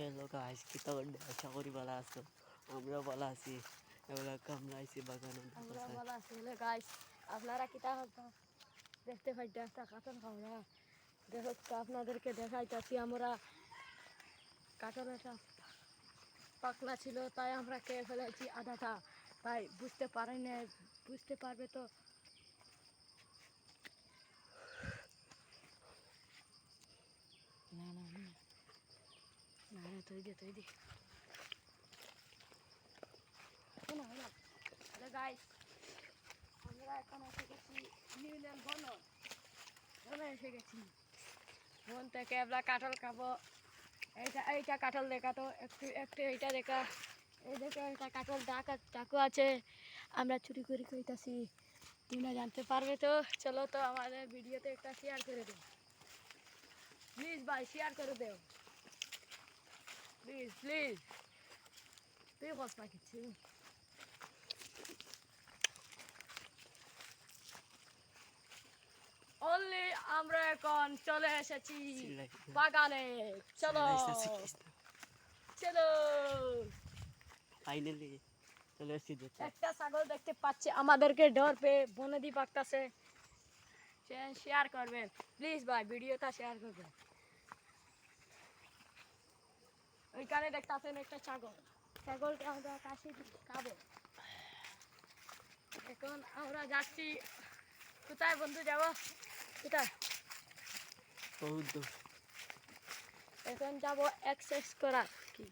Hello guys, কি তো আশা করি ভালো আছো। আমরা ভালো আছি। এগুলা কামড়াইছি বাগানে। আমরা ভালো আছি। হ্যালো গাইস, আপনারা কি তা দেখতে পাইতে একটা কাঁঠাল খাওয়া দেখো তো আপনাদেরকে দেখাইতেছি। আমরা কাঁঠালটা পাকলা ছিল তাই আমরা খেয়ে ফেলেছি আধাটা, তাই বুঝতে পারি না, বুঝতে পারবে তো। না না না না না তুই দে শোনো শোনো। হ্যালো গাইস, আমরা এখন এসে গেছি নিউল্যান্ড বনে এসে গেছি। বন থেকে আমরা কাঁঠাল খাবো। এইটা কাঁঠাল দেখা তো একটু একটু এইটা দেখা, এই দেখো এটা কাঁঠাল চাকু আছে। আমরা চুরি করে খাইতেছি, তোমরা জানতে পারবে তো। চলো তো আমাদের ভিডিওতে একটা শেয়ার করে দেও প্লিজ ভাই, শেয়ার করে দেও প্লিজ প্লিজ। তুই কস না কিছু। অনলি আমরা এখন চলে এসেছি বাগানে। চলো চলো। ফাইনালি চলে এসেছি দেখতে। একটা ছাগল দেখতে পাচ্ছি আমাদেরকে ডর পেয়ে বনে দিয়ে পাকতাছে। শেয়ার করবেন প্লিজ ভাই, ভিডিওটা শেয়ার করবেন। ওইখানে দেখতেছেন একটা ছাগলকে আমরা কাশি খাবো। এখন আমরা যাচ্ছি কোথায় বন্ধু, যাবো কোথায়? বহুত দূর। এখন যাবো এক্সারসাইজ করা কি